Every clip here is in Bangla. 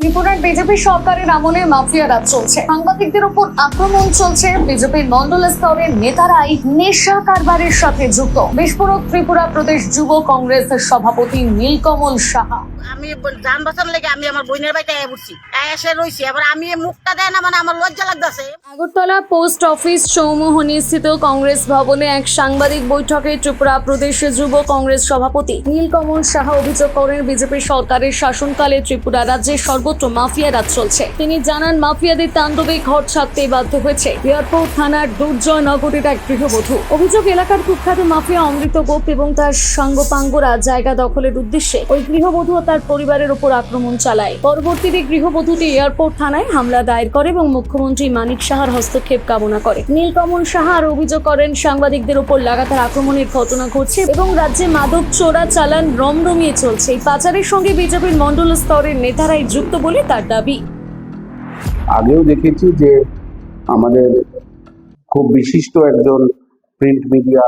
ত্রিপুরার বিজেপি সরকারের আমলে মাফিয়া রাজ চলছে, সাংবাদিকদের উপর আক্রমণ চলছে। বিজেপির মন্ডল স্তরের নেতারাই নেশা কারবারের সাথে যুক্ত। বিস্ফোরক ত্রিপুরা প্রদেশ যুব কংগ্রেসের সভাপতি নীলকমল সাহা। আমি যান বাঁচানোর লেগে আমি আমার বোনের বাড়িতে উঠছি, এসে রয়েছি। এবার আমি মুখটা দেয় না, মানে আমার লজ্জা লাগতেছে। আগরতলা পোস্ট অফিস চৌমুহনী স্থিত কংগ্রেস ভবনে এক সাংবাদিক বৈঠকে ত্রিপুরা প্রদেশ যুব কংগ্রেস সভাপতি নীলকমল সাহা অভিযোগ করেন, বিজেপি সরকারের শাসনকালে ত্রিপুরা রাজ্যে সর্বত্র মাফিয়া রাজ চলছে। তিনি জানান, মাফিয়াদের তাণ্ডবে ঘর ছাড়তে বাধ্য হয়েছে এয়ারপোর্ট থানার দুর্জয় নগরীর এক গৃহবধূ। অভিযোগ, এলাকার কুখ্যাত মাফিয়া অমৃত গোপ এবং তার সাঙ্গপাঙ্গরা জায়গা দখলের উদ্দেশ্যে ওই গৃহবধূ ও তার পরিবারের উপর আক্রমণ চালায়। পরবর্তীতে গৃহবধূটি এয়ারপোর্ট থানায় হামলা দায়ের করে এবং মুখ্যমন্ত্রী মানিক সাহার হস্তক্ষেপ কামনা করে। নীলকমল সাহা আর অভিযোগ করেন, সাংবাদিকদের উপর লাগাতার আক্রমণের ঘটনা ঘটছে এবং রাজ্যে মাদক চোরা চালান রমরমিয়ে চলছে। এই পাচারের সঙ্গে বিজেপির মন্ডল স্তরের নেতারাই যুক্ত বলে তার দাবি। আগেও দেখেছি যে আমাদের খুব বিশিষ্ট একজন প্রিন্ট মিডিয়া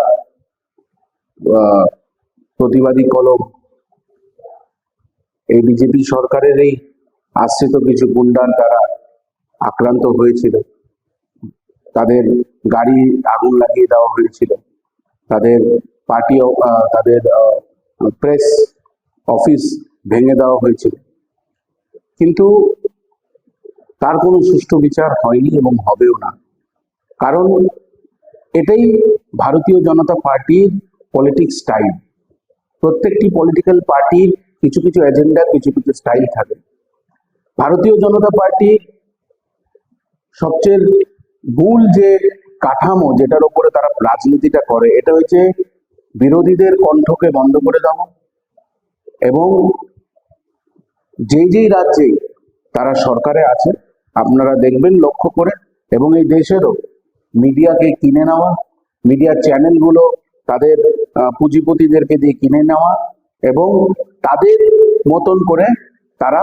প্রতিবাদী কলম এই বিজেপি সরকারের এই আশ্রিত কিছু গুন্ডার দ্বারা আক্রান্ত হয়েছিল। তাদের গাড়ি আগুন লাগিয়ে দেওয়া হয়েছিল, তাদের পার্টি তাদের প্রেস অফিস ভেঙে দেওয়া হয়েছিল, কিন্তু তার কোনো সুষ্ঠু বিচার হয়নি এবং হবেও না। কারণ এটাই ভারতীয় জনতা পার্টির পলিটিক্স স্টাইল। প্রত্যেকটি পলিটিক্যাল পার্টির কিছু কিছু এজেন্ডা, কিছু কিছু স্টাইল থাকে। ভারতীয় জনতা পার্টির সবচেয়ে মূল যে কাঠামো, যেটার উপরে তারা রাজনীতিটা করে, এটা হচ্ছে বিরোধীদের কণ্ঠকে বন্ধ করে দেওয়া এবং যেই রাজ্যে তারা সরকারে আছে, আপনারা দেখবেন লক্ষ্য করে, এবং এই দেশেরও মিডিয়াকে কিনে নেওয়া, মিডিয়া চ্যানেলগুলো তাদের পুঁজিপতিদেরকে দিয়ে কিনে নেওয়া এবং তাদের মতন করে তারা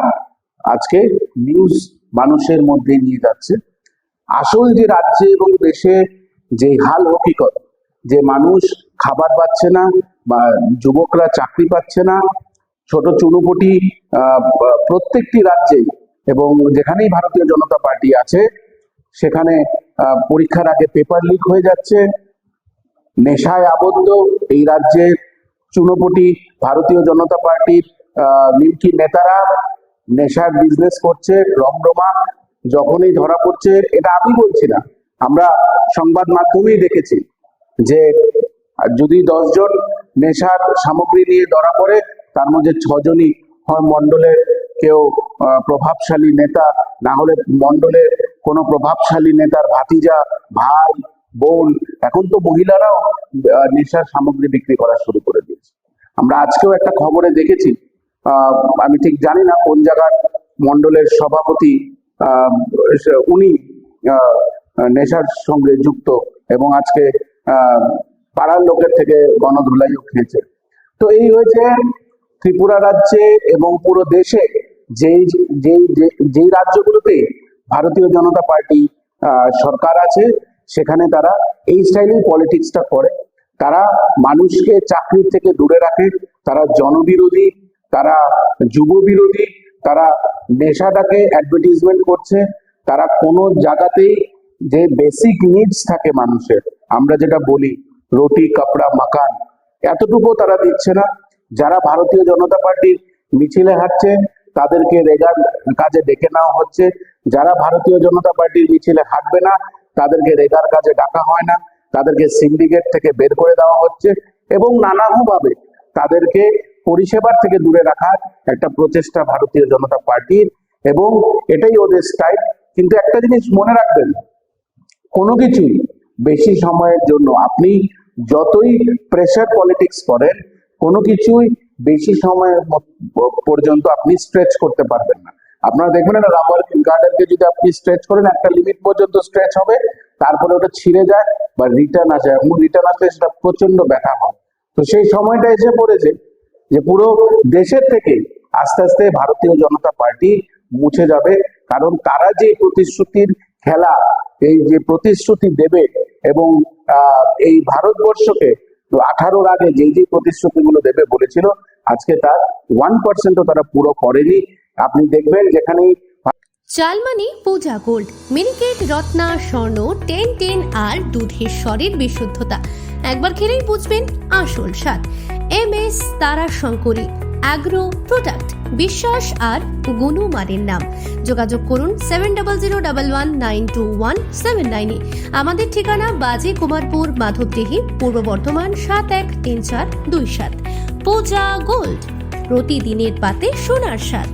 আজকে নিউজ মানুষের মধ্যে নিয়ে যাচ্ছে। আসল যে রাজ্যে এবং দেশে যে হাল হকিকত, যে মানুষ খাবার পাচ্ছে না বা যুবকরা চাকরি পাচ্ছে না, ছোট চুনুপুটি প্রত্যেকটি রাজ্যে এবং যেখানেই ভারতীয় জনতা পার্টি আছে সেখানে পরীক্ষার আগে পেপার লিক হয়ে যাচ্ছে, নেশায় আবদ্ধ এই রাজ্যের চুনোপুটি ভারতীয় জনতা পার্টির নিমকি নেতারা নেশার বিজনেস করছে রমরমা। যখনই ধরা পড়ছে, এটা আমি বলছি না, আমরা সংবাদ মাধ্যমেই দেখেছি যে যদি 10 জন নেশার সামগ্রী নিয়ে ধরা পড়ে, তার মধ্যে 6 জনই হয় মন্ডলের কেউ প্রভাবশালী নেতা, না হলে মন্ডলের কোনো প্রভাবশালী নেতার ভাতিজা, ভাই, বোন। এখন তো মহিলারাও নেশার সামগ্রী বিক্রি করা শুরু করে দিয়েছে। আমরা আজকেও একটা খবরে দেখেছি, আমি ঠিক জানি না কোন জায়গার মন্ডলের সভাপতি, উনি নেশার সঙ্গে যুক্ত এবং আজকে পাড়ার লোকের থেকে গণধুলাইও খেয়েছে। তো এই হয়েছে ত্রিপুরা রাজ্যে এবং পুরো দেশে যেই রাজ্যগুলোতে ভারতীয় জনতা পার্টি সরকার আছে, সেখানে তারা এই স্টাইলেই পলিটিক্সটা করে। তারা মানুষকে চাকরির থেকে দূরে রাখে, তারা জনবিরোধী, তারা যুব বিরোধী, তারা নেশাটাকে অ্যাডভার্টাইজমেন্ট করছে। তারা কোনো জায়গাতেই যে বেসিক নিডস থাকে মানুষের, আমরা যেটা বলি রুটি কাপড়া মাকান, এতটুকু তারা দিচ্ছে না। যারা ভারতীয় জনতা পার্টির মিছিলে হাঁটছে তাদেরকে রেগার কাজে ডেকে নেওয়া হচ্ছে, যারা ভারতীয় জনতা পার্টির মিছিলে হাঁটবে না তাদেরকে রেগার কাজে ডাকা হয় না, তাদেরকে সিন্ডিকেট থেকে বের করে দেওয়া হচ্ছে এবং নানাভাবে তাদেরকে পরিষেবার থেকে দূরে রাখার একটা প্রচেষ্টা ভারতীয় জনতা পার্টির, এবং এটাই ওদের স্টাইল। কিন্তু একটা জিনিস মনে রাখবেন, কোনো কিছুই বেশি সময়ের জন্য, আপনি যতই প্রেসার পলিটিক্স করেন, কোনো কিছুই বেশি সময় পর্যন্ত আপনি স্ট্রেচ করতে পারবেন না। আপনারা দেখবেন না, রাবার গার্ডারকে যদি আপনি স্ট্রেচ করেন, একটা লিমিট পর্যন্ত স্ট্রেচ হবে, তারপরে ওটা ছিঁড়ে যায় বা রিটার্ন আসে, এবং রিটার্ন আসলে সেটা প্রচন্ড ব্যথা হয়। তো সেই সময়টা এসে পড়েছে যে পুরো দেশের থেকে আস্তে আস্তে ভারতীয় জনতা পার্টি মুছে যাবে। কারণ তারা যে প্রতিশ্রুতির খেলা, এই যে প্রতিশ্রুতি দেবে এবং এই ভারতবর্ষকে 18-র আগে যে প্রতিশ্রুতিগুলো দেবে বলেছিল, আজকে তার 1%ও তারা পুরো করেনি। আপনি দেখবেন যেখানেই চালমানি পূজা গোল্ড, মিনিকেট, রত্না, স্বর্ণ 10-10 আর দুধের স্বরের বিশুদ্ধতা একবার খেলেই বুঝবেন আসল স্বাদ। MS তারা শঙ্করী অ্যাগ্রো প্রোডাক্ট, বিশ্বাস আর গুণমানের নাম। যোগাযোগ করুন 7001192179 আমাদের ঠিকানা বাজে কুমারপুর, মাধবদেহি, পূর্ব বর্ধমান 713427। পূজা গোল্ড, প্রতিদিনের পাতে সোনার স্বাদ।